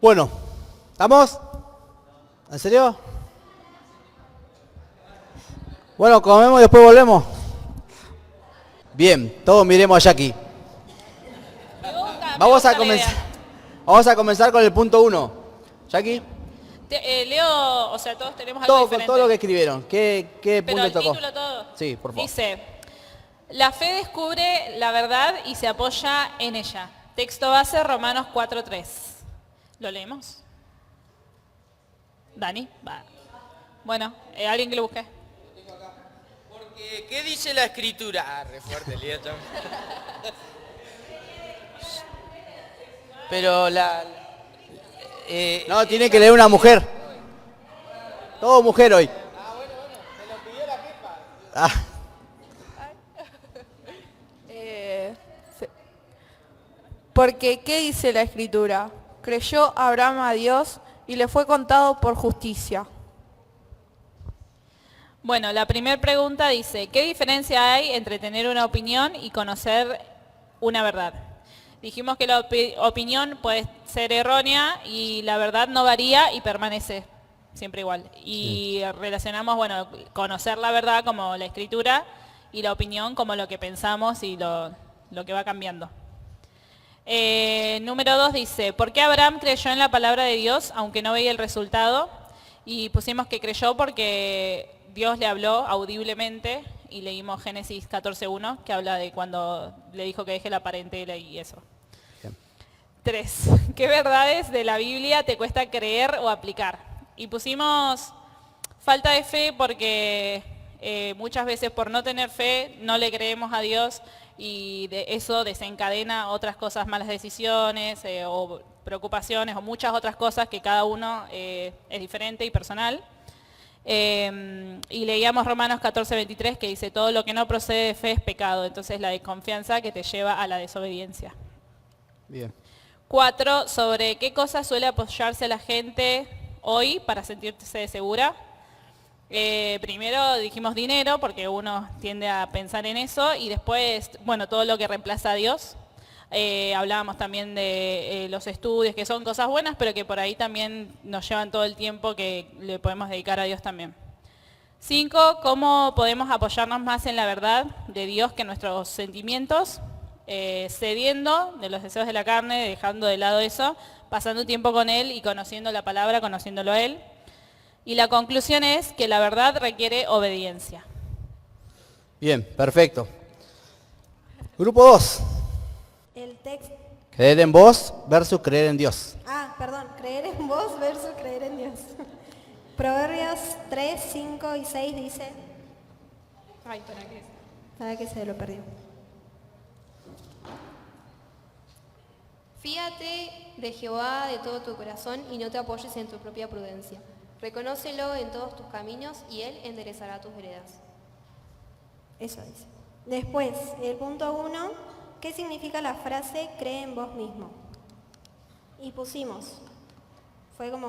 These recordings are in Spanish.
Bueno, ¿estamos? ¿En serio? Bueno, comemos y después volvemos. Bien, todos miremos a Jackie. Vamos a comenzar con el punto 1. Jackie. Leo, o sea, todos tenemos algo diferente. Todo lo que escribieron. ¿Qué Pero punto el tocó? título todo. Sí, por favor. Dice, la fe descubre la verdad y se apoya en ella. Texto base, Romanos 4:3. ¿Lo leemos? Dani, va. Bueno, alguien que lo busque. Porque, ¿qué dice la escritura? Ah, re fuerte, Lía. Pero No, tiene que leer una mujer. Todo mujer hoy. me lo pidió la jefa. Ah, Porque, ¿qué dice la Escritura? Creyó Abraham a Dios y le fue contado por justicia. Bueno, la primera pregunta dice, ¿qué diferencia hay entre tener una opinión y conocer una verdad? Dijimos que la opinión puede ser errónea y la verdad no varía y permanece siempre igual. Y relacionamos, bueno, conocer la verdad como la escritura y la opinión como lo que pensamos y lo que va cambiando. Número 2 dice, ¿por qué Abraham creyó en la palabra de Dios aunque no veía el resultado? Y pusimos que creyó porque Dios le habló audiblemente y leímos Génesis 14:1 que habla de cuando le dijo que deje la parentela y eso. 3. ¿Qué verdades de la Biblia te cuesta creer o aplicar? Y pusimos falta de fe porque muchas veces por no tener fe no le creemos a Dios y eso desencadena otras cosas, malas decisiones o preocupaciones o muchas otras cosas que cada uno es diferente y personal. Y leíamos Romanos 14:23 que dice todo lo que no procede de fe es pecado, entonces la desconfianza que te lleva a la desobediencia. bien. 4, sobre qué cosas suele apoyarse la gente hoy para sentirse segura. Primero dijimos dinero, porque uno tiende a pensar en eso, y después, bueno, todo lo que reemplaza a Dios. Hablábamos también de los estudios, que son cosas buenas, pero que por ahí también nos llevan todo el tiempo que le podemos dedicar a Dios también. 5, cómo podemos apoyarnos más en la verdad de Dios que en nuestros sentimientos. Cediendo de los deseos de la carne, dejando de lado eso, pasando tiempo con Él y conociendo la palabra, conociéndolo a Él. Y la conclusión es que la verdad requiere obediencia. Bien, perfecto. Grupo 2. El texto. Creer en vos versus creer en Dios. Creer en vos versus creer en Dios. Proverbios 3, 5 y 6 dice. Ay, ¿para qué? Para que se lo perdió. Fíate de Jehová de todo tu corazón y no te apoyes en tu propia prudencia. Reconócelo en todos tus caminos y Él enderezará tus veredas. Eso dice. Después, el punto 1, ¿qué significa la frase cree en vos mismo? Y pusimos, fue como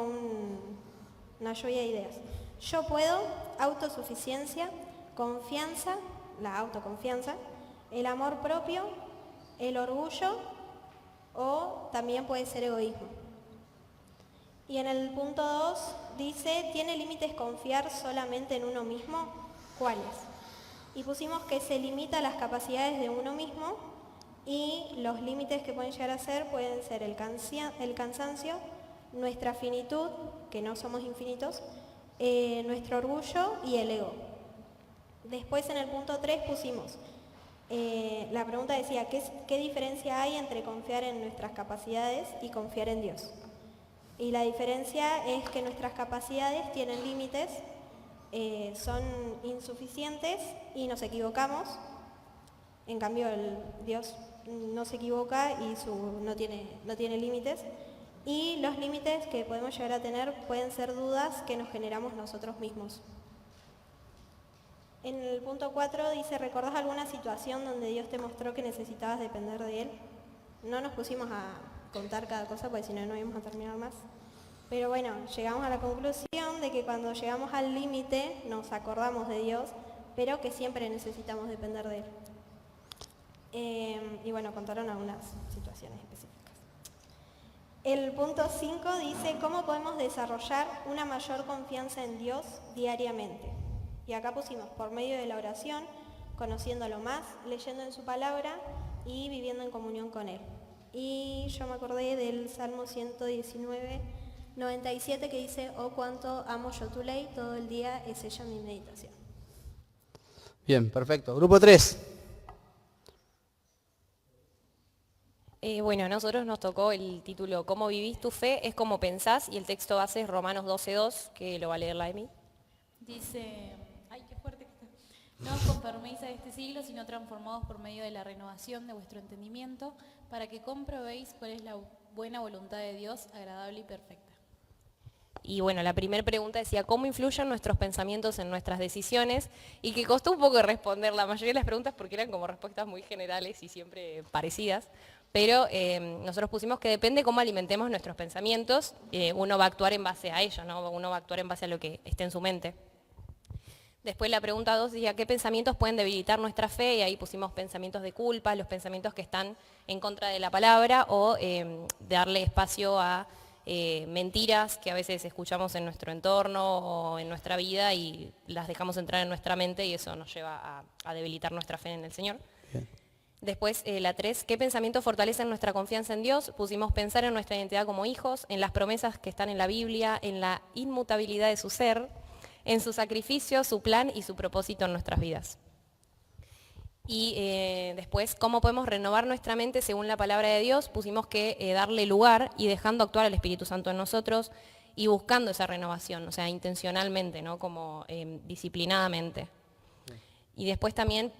una lluvia de ideas. Yo puedo, autosuficiencia, confianza, la autoconfianza, el amor propio, el orgullo o también puede ser egoísmo. Y en el punto 2 dice, ¿tiene límites confiar solamente en uno mismo? ¿Cuáles? Y pusimos que se limita a las capacidades de uno mismo y los límites que pueden llegar a ser pueden ser el cansancio, nuestra finitud, que no somos infinitos, nuestro orgullo y el ego. Después en el punto 3 pusimos, la pregunta decía, ¿qué diferencia hay entre confiar en nuestras capacidades y confiar en Dios? Y la diferencia es que nuestras capacidades tienen límites, son insuficientes y nos equivocamos. En cambio, Dios no se equivoca y no tiene límites. Y los límites que podemos llegar a tener pueden ser dudas que nos generamos nosotros mismos. En el punto 4 dice, ¿recordás alguna situación donde Dios te mostró que necesitabas depender de Él? No nos pusimos a contar cada cosa porque si no, no íbamos a terminar más. Pero bueno, llegamos a la conclusión de que cuando llegamos al límite nos acordamos de Dios, pero que siempre necesitamos depender de Él. Y bueno, contaron algunas situaciones específicas. El punto 5 dice, ¿cómo podemos desarrollar una mayor confianza en Dios diariamente? Y acá pusimos por medio de la oración, conociéndolo más, leyendo en su palabra y viviendo en comunión con Él. Y yo me acordé del Salmo 119, 97 que dice, oh cuánto amo yo tu ley, todo el día es ella mi meditación. Bien, perfecto. Grupo 3. Bueno, a nosotros nos tocó el título ¿Cómo vivís tu fe? Es como pensás, y el texto base es Romanos 12:2, que lo va a leer la Emi. Dice, ay, qué fuerte que está. No os conforméis a este siglo, sino transformados por medio de la renovación de vuestro entendimiento, para que comprobéis cuál es la buena voluntad de Dios, agradable y perfecta. Y bueno, la primera pregunta decía, ¿cómo influyen nuestros pensamientos en nuestras decisiones? Y que costó un poco responder la mayoría de las preguntas porque eran como respuestas muy generales y siempre parecidas. Pero nosotros pusimos que depende cómo alimentemos nuestros pensamientos, uno va a actuar en base a ellos, ¿no? Uno va a actuar en base a lo que esté en su mente. Después la pregunta 2 decía, ¿qué pensamientos pueden debilitar nuestra fe? Y ahí pusimos pensamientos de culpa, los pensamientos que están en contra de la palabra, o darle espacio a mentiras que a veces escuchamos en nuestro entorno o en nuestra vida y las dejamos entrar en nuestra mente y eso nos lleva a debilitar nuestra fe en el Señor. Bien. Después, la 3, ¿qué pensamientos fortalecen nuestra confianza en Dios? Pusimos pensar en nuestra identidad como hijos, en las promesas que están en la Biblia, en la inmutabilidad de su ser, en su sacrificio, su plan y su propósito en nuestras vidas. Y después, ¿cómo podemos renovar nuestra mente según la palabra de Dios? Pusimos que darle lugar y dejando actuar al Espíritu Santo en nosotros y buscando esa renovación, o sea, intencionalmente, ¿no? Como disciplinadamente. Y después también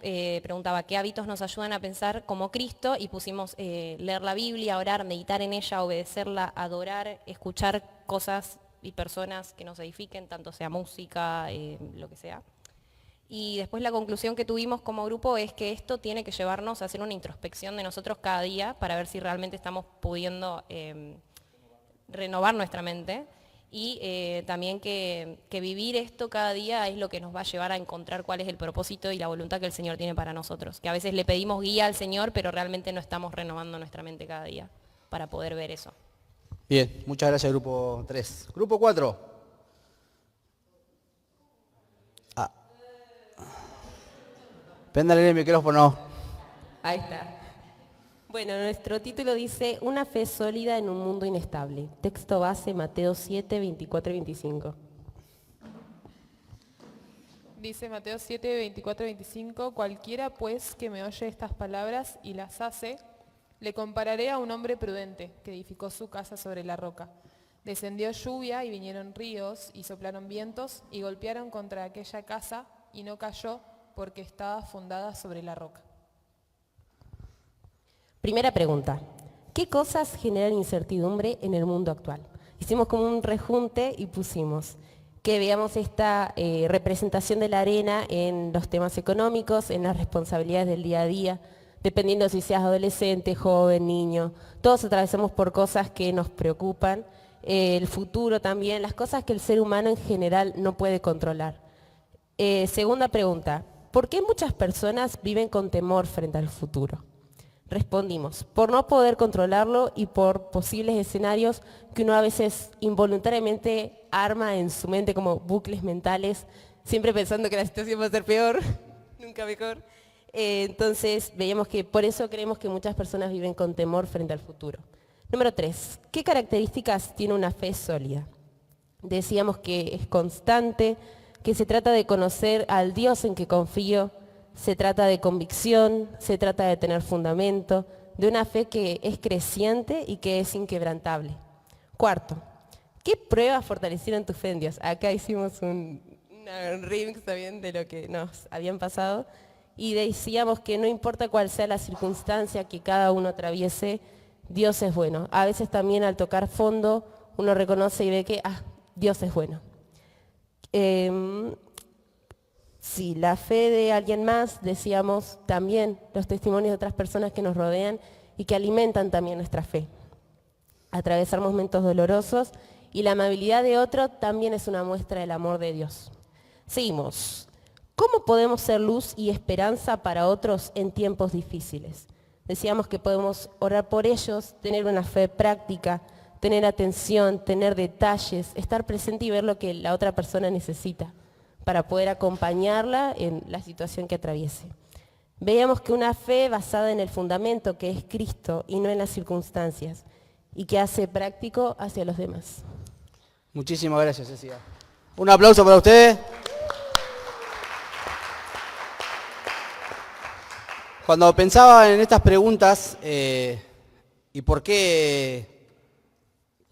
preguntaba qué hábitos nos ayudan a pensar como Cristo y pusimos leer la Biblia, orar, meditar en ella, obedecerla, adorar, escuchar cosas y personas que nos edifiquen, tanto sea música, lo que sea. Y después la conclusión que tuvimos como grupo es que esto tiene que llevarnos a hacer una introspección de nosotros cada día para ver si realmente estamos pudiendo renovar nuestra mente. Y también que vivir esto cada día es lo que nos va a llevar a encontrar cuál es el propósito y la voluntad que el Señor tiene para nosotros. Que a veces le pedimos guía al Señor, pero realmente no estamos renovando nuestra mente cada día para poder ver eso. Bien, muchas gracias, grupo 3. Grupo 4. Préndale el micrófono. Ahí está. Bueno, nuestro título dice Una fe sólida en un mundo inestable. Texto base Mateo 7, 24 y 25. Dice Mateo 7, 24 y 25, cualquiera pues que me oye estas palabras y las hace, le compararé a un hombre prudente que edificó su casa sobre la roca. Descendió lluvia y vinieron ríos y soplaron vientos y golpearon contra aquella casa y no cayó porque estaba fundada sobre la roca. Primera pregunta. ¿Qué cosas generan incertidumbre en el mundo actual? Hicimos como un rejunte y pusimos que veamos esta representación de la arena en los temas económicos, en las responsabilidades del día a día, dependiendo si seas adolescente, joven, niño. Todos atravesamos por cosas que nos preocupan, el futuro también, las cosas que el ser humano en general no puede controlar. Segunda pregunta. ¿Por qué muchas personas viven con temor frente al futuro? Respondimos, por no poder controlarlo y por posibles escenarios que uno a veces involuntariamente arma en su mente como bucles mentales, siempre pensando que la situación va a ser peor, nunca mejor. Entonces veíamos que por eso creemos que muchas personas viven con temor frente al futuro. Número 3, ¿qué características tiene una fe sólida? Decíamos que es constante, que se trata de conocer al Dios en que confío, se trata de convicción, se trata de tener fundamento, de una fe que es creciente y que es inquebrantable. Cuarto, ¿qué pruebas fortalecieron tu fe en Dios? Acá hicimos un remix también de lo que nos habían pasado y decíamos que no importa cuál sea la circunstancia que cada uno atraviese, Dios es bueno. A veces también al tocar fondo uno reconoce y ve que Dios es bueno. Sí, la fe de alguien más, decíamos también los testimonios de otras personas que nos rodean y que alimentan también nuestra fe. Atravesar momentos dolorosos y la amabilidad de otro también es una muestra del amor de Dios. Seguimos. ¿Cómo podemos ser luz y esperanza para otros en tiempos difíciles? Decíamos que podemos orar por ellos, tener una fe práctica, tener atención, tener detalles, estar presente y ver lo que la otra persona necesita para poder acompañarla en la situación que atraviese. Veíamos que una fe basada en el fundamento que es Cristo y no en las circunstancias y que hace práctico hacia los demás. Muchísimas gracias, Cecilia. Un aplauso para ustedes. Cuando pensaba en estas preguntas y por qué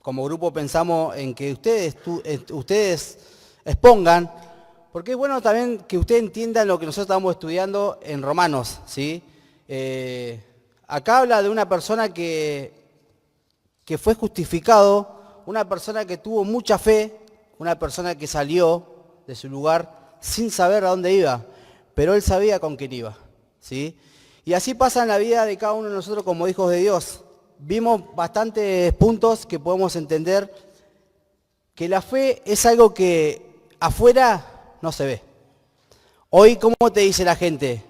como grupo pensamos en que ustedes expongan, porque es bueno también que ustedes entiendan lo que nosotros estamos estudiando en Romanos, ¿sí? Acá habla de una persona que fue justificado, una persona que tuvo mucha fe, una persona que salió de su lugar sin saber a dónde iba, pero él sabía con quién iba, ¿sí? Y así pasa en la vida de cada uno de nosotros como hijos de Dios. Vimos bastantes puntos que podemos entender que la fe es algo que afuera no se ve. Hoy, ¿cómo te dice la gente?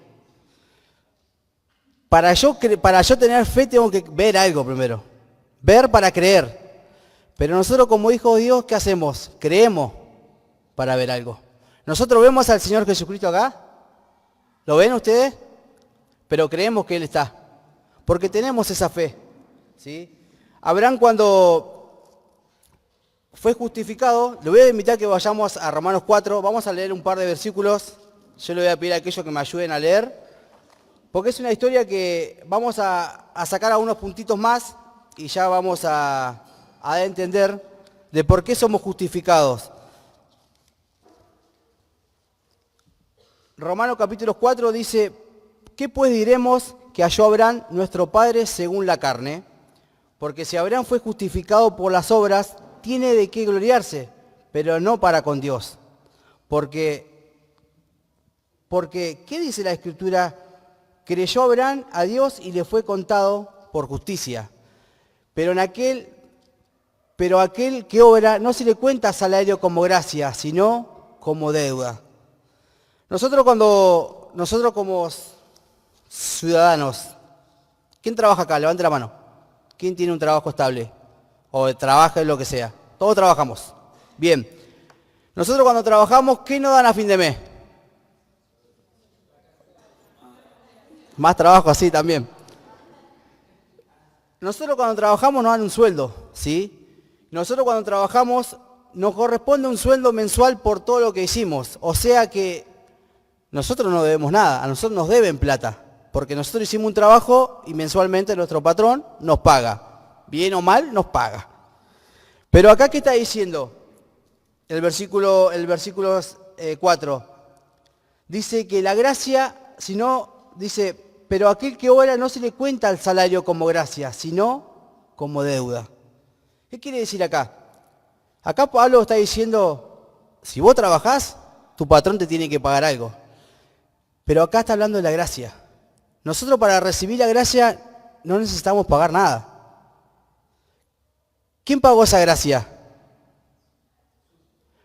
Para yo tener fe tengo que ver algo primero. Ver para creer. Pero nosotros como hijos de Dios, ¿qué hacemos? Creemos para ver algo. Nosotros vemos al Señor Jesucristo acá. ¿Lo ven ustedes? Pero creemos que Él está. Porque tenemos esa fe. ¿Sí? Abraham cuando fue justificado, le voy a invitar que vayamos a Romanos 4, vamos a leer un par de versículos, yo le voy a pedir a aquellos que me ayuden a leer, porque es una historia que vamos a sacar algunos puntitos más y ya vamos a entender de por qué somos justificados. Romanos capítulo 4 dice, ¿qué pues diremos que halló Abraham nuestro padre según la carne? Porque si Abraham fue justificado por las obras, tiene de qué gloriarse, pero no para con Dios. Porque ¿qué dice la Escritura? Creyó Abraham a Dios y le fue contado por justicia. Pero aquel que obra no se le cuenta salario como gracia, sino como deuda. Nosotros como ciudadanos, ¿quién trabaja acá? Levante la mano. ¿Quién tiene un trabajo estable? O trabaja en lo que sea. Todos trabajamos. Bien. Nosotros cuando trabajamos, ¿qué nos dan a fin de mes? Más trabajo así también. Nosotros cuando trabajamos nos dan un sueldo, ¿sí? Nosotros cuando trabajamos nos corresponde un sueldo mensual por todo lo que hicimos. O sea que nosotros no debemos nada, a nosotros nos deben plata. Porque nosotros hicimos un trabajo y mensualmente nuestro patrón nos paga. Bien o mal, nos paga. Pero acá, ¿qué está diciendo? El versículo 4. Dice que la gracia, dice, pero aquel que obra no se le cuenta el salario como gracia, sino como deuda. ¿Qué quiere decir acá? Acá Pablo está diciendo, si vos trabajás, tu patrón te tiene que pagar algo. Pero acá está hablando de la gracia. Nosotros para recibir la gracia no necesitamos pagar nada. ¿Quién pagó esa gracia?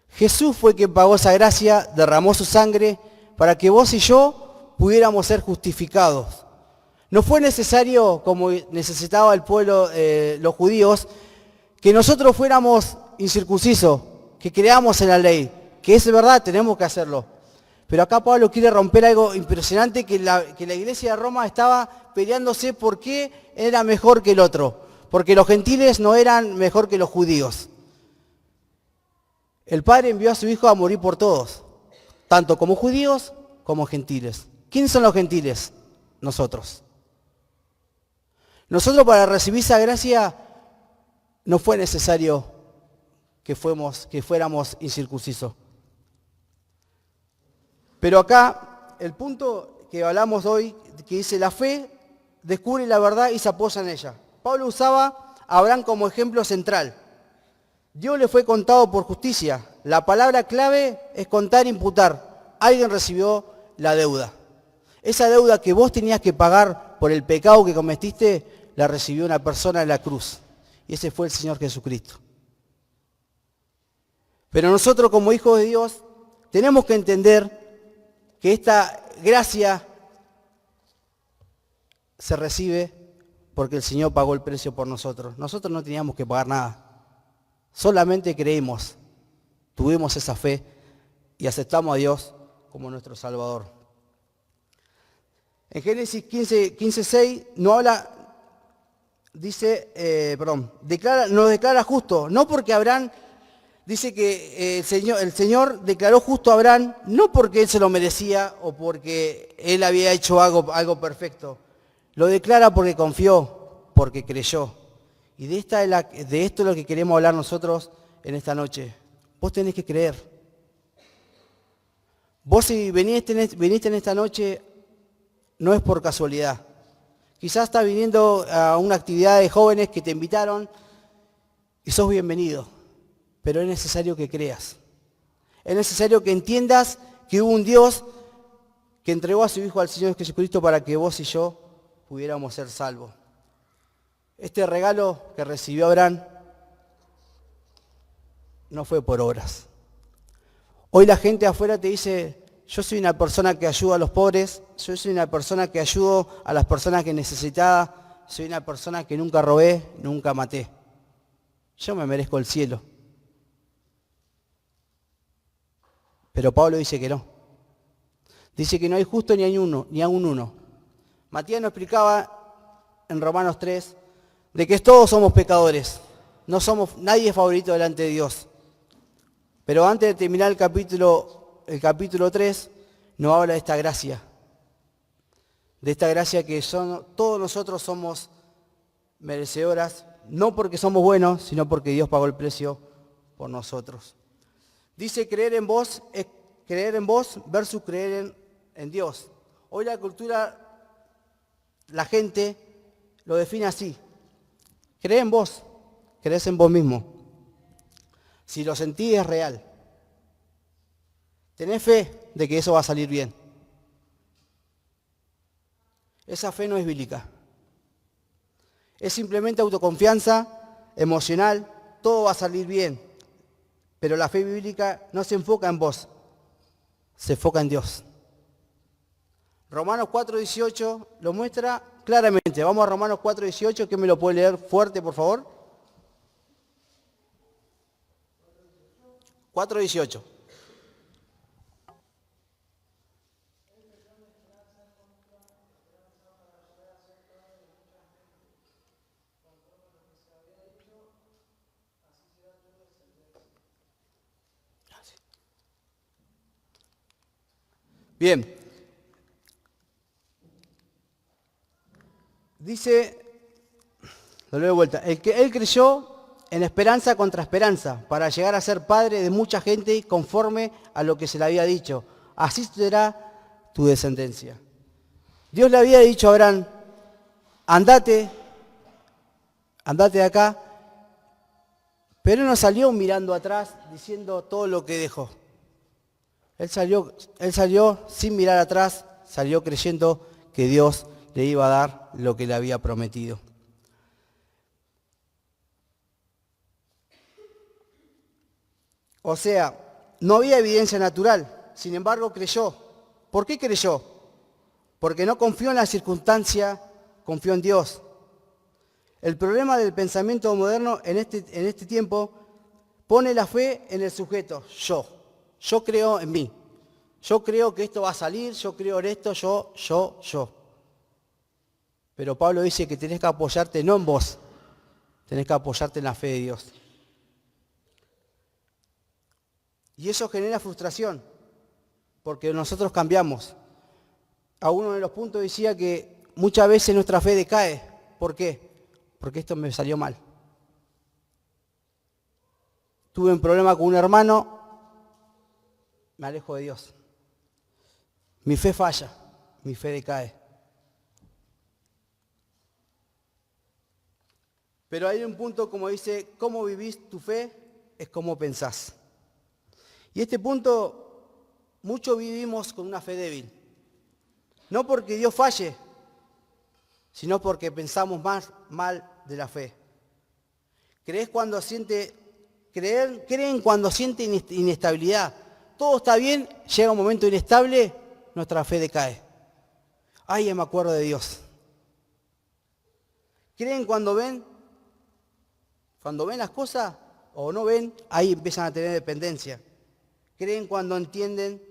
Jesús fue quien pagó esa gracia, derramó su sangre para que vos y yo pudiéramos ser justificados. No fue necesario, como necesitaba el pueblo, los judíos, que nosotros fuéramos incircuncisos, que creamos en la ley, que es verdad, tenemos que hacerlo. Pero acá Pablo quiere romper algo impresionante, que la iglesia de Roma estaba peleándose por qué era mejor que el otro. Porque los gentiles no eran mejor que los judíos. El Padre envió a su Hijo a morir por todos, tanto como judíos como gentiles. ¿Quiénes son los gentiles? Nosotros. Nosotros para recibir esa gracia no fue necesario que fuéramos incircuncisos. Pero acá, el punto que hablamos hoy, que dice la fe, descubre la verdad y se apoya en ella. Pablo usaba a Abraham como ejemplo central. Dios le fue contado por justicia. La palabra clave es contar, imputar. Alguien recibió la deuda. Esa deuda que vos tenías que pagar por el pecado que cometiste, la recibió una persona en la cruz. Y ese fue el Señor Jesucristo. Pero nosotros como hijos de Dios tenemos que entender que esta gracia se recibe porque el Señor pagó el precio por nosotros. Nosotros no teníamos que pagar nada. Solamente creímos, tuvimos esa fe y aceptamos a Dios como nuestro Salvador. En Génesis 15:6 no habla, dice, nos declara justo, no porque Abraham, dice que el Señor declaró justo a Abraham, no porque él se lo merecía o porque él había hecho algo perfecto. Lo declara porque confió, porque creyó. Y de esto es lo que queremos hablar nosotros en esta noche. Vos tenés que creer. Vos si viniste en esta noche, no es por casualidad. Quizás estás viniendo a una actividad de jóvenes que te invitaron y sos bienvenido. Pero es necesario que creas. Es necesario que entiendas que hubo un Dios que entregó a su Hijo al Señor Jesucristo para que vos y yo pudiéramos ser salvos. Este regalo que recibió Abraham no fue por obras. Hoy la gente afuera te dice, yo soy una persona que ayuda a los pobres, yo soy una persona que ayudo a las personas que necesitaban, soy una persona que nunca robé, nunca maté. Yo me merezco el cielo. Pero Pablo dice que no. Dice que no hay justo ni aún uno. Matías nos explicaba en Romanos 3 de que todos somos pecadores. Nadie es favorito delante de Dios. Pero antes de terminar el capítulo 3, nos habla de esta gracia. De esta gracia que todos nosotros somos merecedoras, no porque somos buenos, sino porque Dios pagó el precio por nosotros. Dice creer en vos versus creer en Dios. Hoy la cultura, la gente lo define así. Cree en vos, crees en vos mismo. Si lo sentís es real. Tenés fe de que eso va a salir bien. Esa fe no es bíblica. Es simplemente autoconfianza emocional, todo va a salir bien. Pero la fe bíblica no se enfoca en vos, se enfoca en Dios. Romanos 4:18 lo muestra claramente. Vamos a Romanos 4:18, ¿quién me lo puede leer fuerte, por favor? 4:18. Bien. Dice, lo leo de vuelta, él creyó en esperanza contra esperanza, para llegar a ser padre de mucha gente conforme a lo que se le había dicho. Así será tu descendencia. Dios le había dicho a Abraham, andate de acá, pero él no salió mirando atrás diciendo todo lo que dejó. Él salió sin mirar atrás, salió creyendo que Dios le iba a dar lo que le había prometido. O sea, no había evidencia natural, sin embargo creyó. ¿Por qué creyó? Porque no confió en la circunstancia, confió en Dios. El problema del pensamiento moderno en este tiempo pone la fe en el sujeto, yo. Yo creo en mí. Yo creo que esto va a salir, yo creo en esto, yo. Pero Pablo dice que tenés que apoyarte no en vos, tenés que apoyarte en la fe de Dios. Y eso genera frustración, porque nosotros cambiamos. A uno de los puntos decía que muchas veces nuestra fe decae. ¿Por qué? Porque esto me salió mal. Tuve un problema con un hermano, me alejo de Dios. Mi fe falla, mi fe decae. Pero hay un punto como dice, cómo vivís tu fe es cómo pensás. Y este punto, muchos vivimos con una fe débil. No porque Dios falle, sino porque pensamos más mal de la fe. Creen cuando siente inestabilidad. Todo está bien, llega un momento inestable, nuestra fe decae. Ay, ya me acuerdo de Dios. Creen cuando ven las cosas o no ven, ahí empiezan a tener dependencia. Creen cuando entienden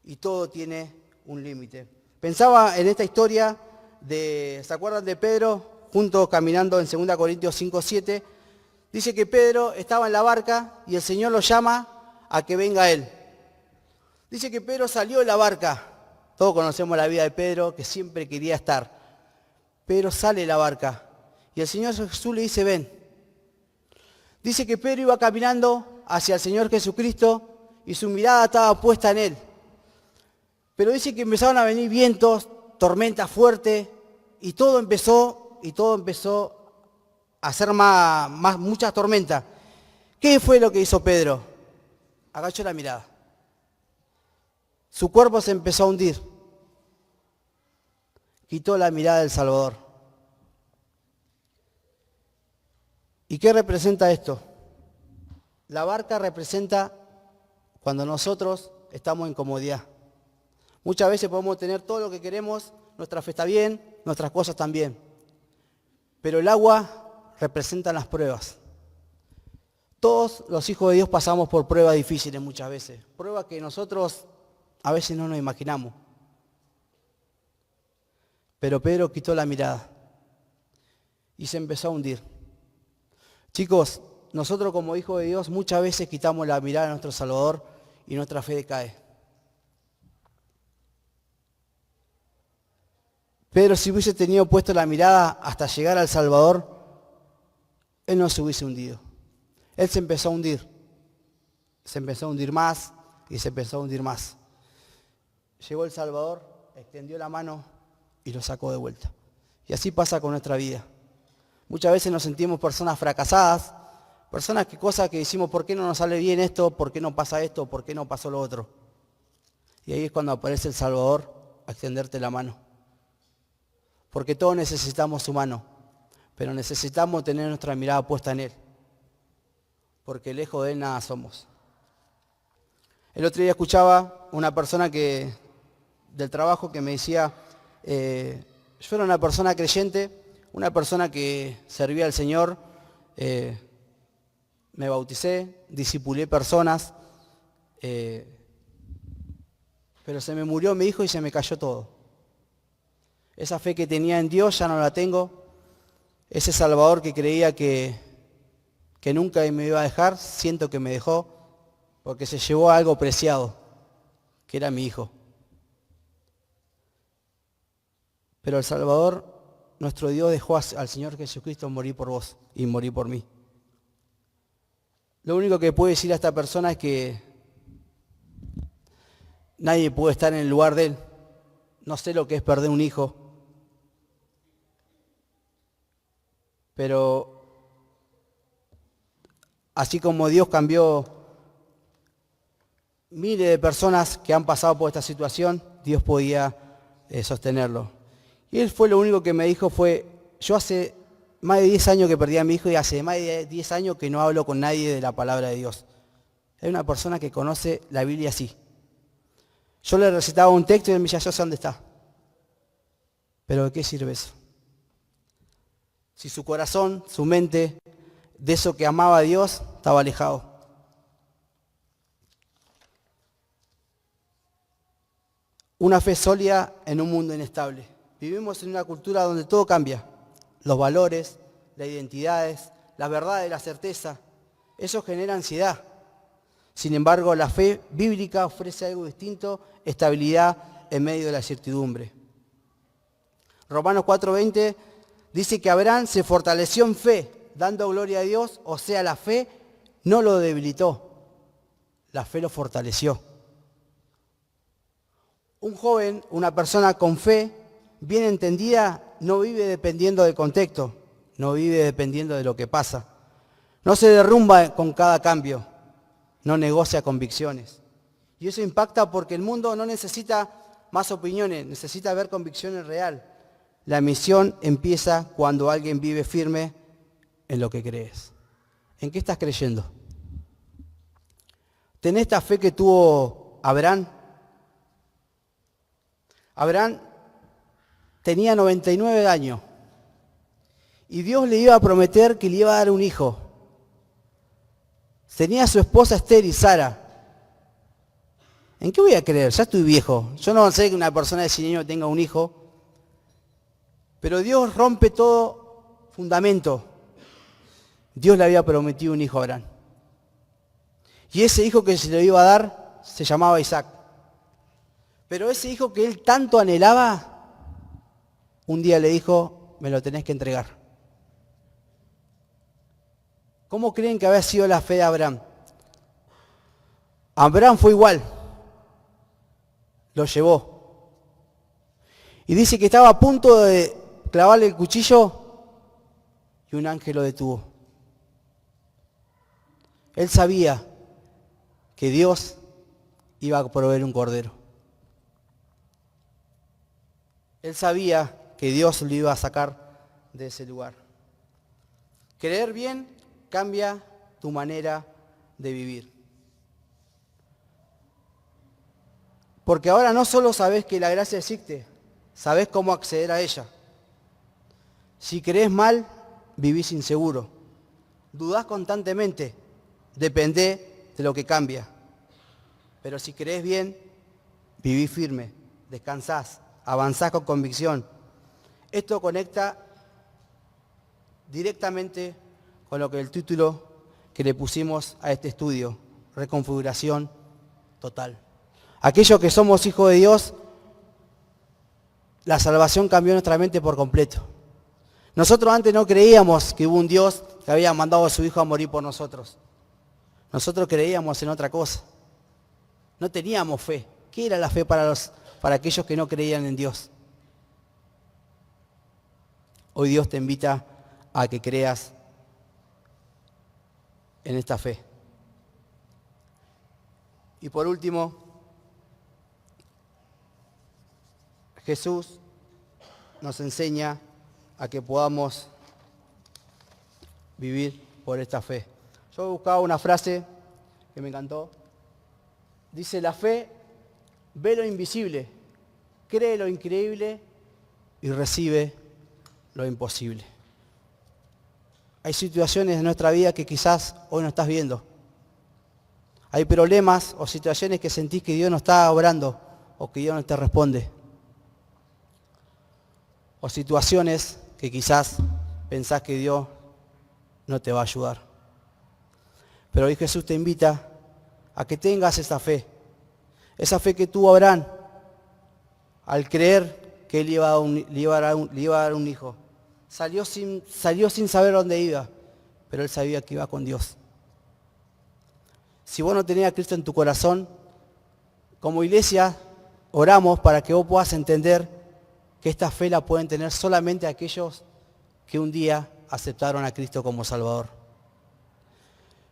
y todo tiene un límite. Pensaba en esta historia ¿se acuerdan de Pedro? Juntos caminando en 2 Corintios 5:7. Dice que Pedro estaba en la barca y el Señor lo llama a que venga a él. Dice que Pedro salió de la barca. Todos conocemos la vida de Pedro, que siempre quería estar. Pedro sale de la barca y el Señor Jesús le dice, ven. Dice que Pedro iba caminando hacia el Señor Jesucristo y su mirada estaba puesta en él. Pero dice que empezaron a venir vientos, tormenta fuerte, y todo empezó a hacer muchas tormentas. ¿Qué fue lo que hizo Pedro? Agachó la mirada. Su cuerpo se empezó a hundir. Quitó la mirada del Salvador. ¿Y qué representa esto? La barca representa cuando nosotros estamos en comodidad. Muchas veces podemos tener todo lo que queremos, nuestra fe está bien, nuestras cosas también. Pero el agua representa las pruebas. Todos los hijos de Dios pasamos por pruebas difíciles muchas veces. Pruebas que nosotros a veces no nos imaginamos. Pero Pedro quitó la mirada y se empezó a hundir. Chicos, nosotros como hijos de Dios muchas veces quitamos la mirada de nuestro Salvador y nuestra fe decae. Pedro, si hubiese tenido puesto la mirada hasta llegar al Salvador, él no se hubiese hundido. Él se empezó a hundir. Se empezó a hundir más y se empezó a hundir más. Llegó el Salvador, extendió la mano y lo sacó de vuelta. Y así pasa con nuestra vida. Muchas veces nos sentimos personas fracasadas, personas que cosas que decimos, ¿por qué no nos sale bien esto? ¿Por qué no pasa esto? ¿Por qué no pasó lo otro? Y ahí es cuando aparece el Salvador a extenderte la mano. Porque todos necesitamos su mano, pero necesitamos tener nuestra mirada puesta en Él. Porque lejos de Él nada somos. El otro día escuchaba una persona del trabajo que me decía, yo era una persona creyente, una persona que servía al Señor, me bauticé, discipulé personas, pero se me murió mi hijo y se me cayó todo. Esa fe que tenía en Dios ya no la tengo. Ese Salvador que creía que nunca me iba a dejar, siento que me dejó, porque se llevó a algo preciado, que era mi hijo. Pero el Salvador, nuestro Dios, dejó al Señor Jesucristo morir por vos y morir por mí. Lo único que puedo decir a esta persona es que nadie puede estar en el lugar de Él. No sé lo que es perder un hijo. Pero así como Dios cambió miles de personas que han pasado por esta situación, Dios podía sostenerlo. Y Él fue lo único que me dijo yo hace más de 10 años que perdí a mi hijo y hace más de 10 años que no hablo con nadie de la palabra de Dios. Es una persona que conoce la Biblia así. Yo le recitaba un texto y él me decía, yo sé dónde está. Pero ¿de qué sirve eso? Si su corazón, su mente, de eso que amaba a Dios, estaba alejado. Una fe sólida en un mundo inestable. Vivimos en una cultura donde todo cambia. Los valores, las identidades, la verdad y la certeza. Eso genera ansiedad. Sin embargo, la fe bíblica ofrece algo distinto, estabilidad en medio de la incertidumbre. Romanos 4:20 dice que Abraham se fortaleció en fe, dando gloria a Dios, o sea, la fe no lo debilitó, la fe lo fortaleció. Un joven, una persona con fe, bien entendida, no vive dependiendo del contexto, no vive dependiendo de lo que pasa. No se derrumba con cada cambio, no negocia convicciones. Y eso impacta porque el mundo no necesita más opiniones, necesita ver convicciones reales. La misión empieza cuando alguien vive firme en lo que crees. ¿En qué estás creyendo? ¿Tenés esta fe que tuvo Abraham? Abraham tenía 99 años y Dios le iba a prometer que le iba a dar un hijo. Tenía a su esposa Esther y Sara. ¿En qué voy a creer? Ya estoy viejo. Yo no sé que una persona de 100 años tenga un hijo. Pero Dios rompe todo fundamento. Dios le había prometido un hijo a Abraham. Y ese hijo que se le iba a dar se llamaba Isaac. Pero ese hijo que él tanto anhelaba, un día le dijo, me lo tenés que entregar. ¿Cómo creen que había sido la fe de Abraham? Abraham fue igual. Lo llevó. Y dice que estaba a punto de clavarle el cuchillo y un ángel lo detuvo. Él sabía que Dios iba a proveer un cordero. Él sabía que Dios lo iba a sacar de ese lugar. Creer bien cambia tu manera de vivir. Porque ahora no solo sabes que la gracia existe, sabes cómo acceder a ella. Si crees mal, vivís inseguro. Dudás constantemente, depende de lo que cambia. Pero si crees bien, vivís firme, descansás, avanzás con convicción. Esto conecta directamente con lo que el título que le pusimos a este estudio, reconfiguración total. Aquellos que somos hijos de Dios, la salvación cambió nuestra mente por completo. Nosotros antes no creíamos que hubo un Dios que había mandado a su Hijo a morir por nosotros. Nosotros creíamos en otra cosa. No teníamos fe. ¿Qué era la fe para aquellos que no creían en Dios? Hoy Dios te invita a que creas en esta fe. Y por último, Jesús nos enseña a que podamos vivir por esta fe. Yo buscaba una frase que me encantó. Dice, la fe ve lo invisible, cree lo increíble y recibe lo imposible. Hay situaciones en nuestra vida que quizás hoy no estás viendo. Hay problemas o situaciones que sentís que Dios no está obrando o que Dios no te responde. O situaciones que quizás pensás que Dios no te va a ayudar. Pero hoy Jesús te invita a que tengas esa fe que tuvo Abraham al creer que él le iba a dar un hijo. Salió sin saber dónde iba, pero él sabía que iba con Dios. Si vos no tenés a Cristo en tu corazón, como iglesia oramos para que vos puedas entender que esta fe la pueden tener solamente aquellos que un día aceptaron a Cristo como Salvador.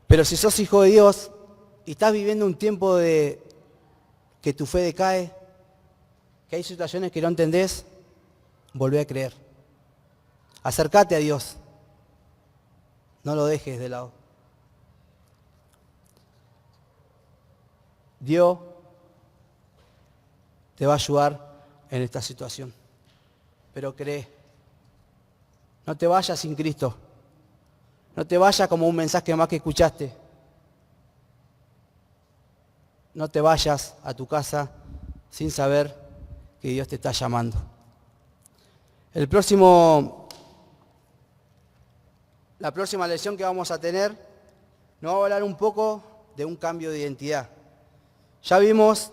Pero si sos hijo de Dios y estás viviendo un tiempo de que tu fe decae, que hay situaciones que no entendés, volvé a creer. Acércate a Dios. No lo dejes de lado. Dios te va a ayudar en esta situación. Pero cree. No te vayas sin Cristo. No te vayas como un mensaje más que escuchaste. No te vayas a tu casa sin saber que Dios te está llamando. La próxima lección que vamos a tener nos va a hablar un poco de un cambio de identidad. Ya vimos,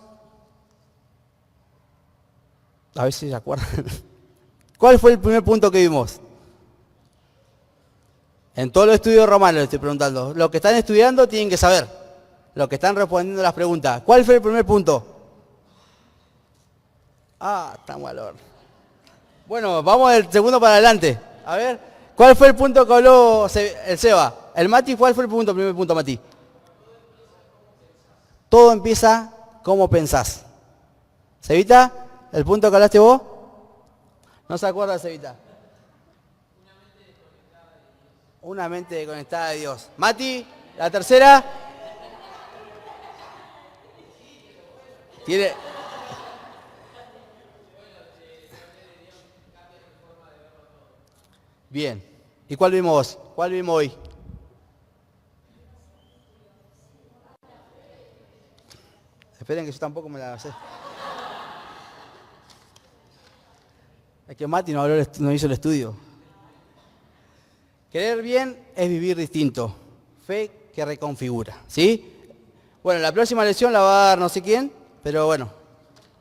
a ver si se acuerdan, ¿cuál fue el primer punto que vimos? En todos los estudios romanos les estoy preguntando. Los que están estudiando tienen que saber. Los que están respondiendo las preguntas. ¿Cuál fue el primer punto? Tan valor. Bueno, vamos del segundo para adelante. A ver, ¿cuál fue el punto que habló el Seba? El Mati, ¿cuál fue el primer punto, Mati? Todo empieza como pensás. ¿Sebita? ¿El punto que hablaste vos? ¿No se acuerda, Sebita? Una mente desconectada de Dios. Mati, la tercera. Tiene... Bien. ¿Y cuál vimos vos? ¿Cuál vimos hoy? Esperen que yo tampoco me la sé. Es que Mati no hizo el estudio. Querer bien es vivir distinto. Fe que reconfigura, ¿sí? Bueno, la próxima lección la va a dar no sé quién, pero bueno,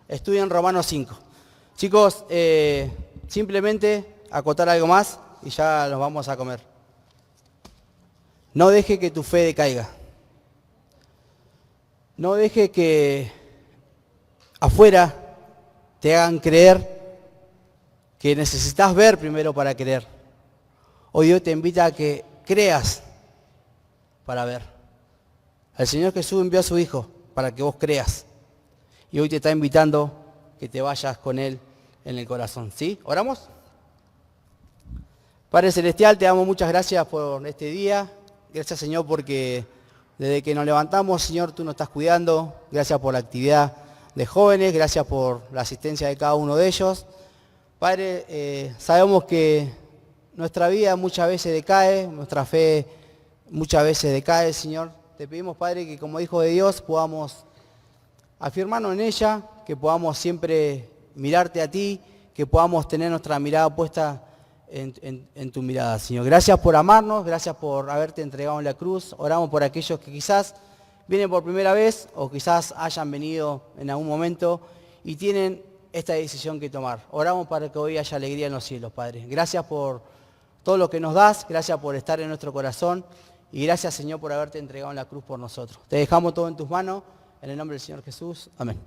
estudien Romanos 5. Chicos, simplemente acotar algo más y ya nos vamos a comer. No deje que tu fe decaiga. No deje que afuera te hagan creer que necesitas ver primero para creer. Hoy Dios te invita a que creas para ver. El Señor Jesús envió a su Hijo para que vos creas. Y hoy te está invitando que te vayas con Él en el corazón. ¿Sí? ¿Oramos? Padre Celestial, te damos muchas gracias por este día. Gracias, Señor, porque desde que nos levantamos, Señor, tú nos estás cuidando. Gracias por la actividad de jóvenes. Gracias por la asistencia de cada uno de ellos. Padre, sabemos que nuestra vida muchas veces decae, nuestra fe muchas veces decae, Señor. Te pedimos, Padre, que como hijos de Dios podamos afirmarnos en ella, que podamos siempre mirarte a ti, que podamos tener nuestra mirada puesta en tu mirada, Señor. Gracias por amarnos, gracias por haberte entregado en la cruz. Oramos por aquellos que quizás vienen por primera vez o quizás hayan venido en algún momento y tienen esta decisión que tomar. Oramos para que hoy haya alegría en los cielos, Padre. Gracias por todo lo que nos das, gracias por estar en nuestro corazón y gracias, Señor, por haberte entregado en la cruz por nosotros. Te dejamos todo en tus manos, en el nombre del Señor Jesús. Amén.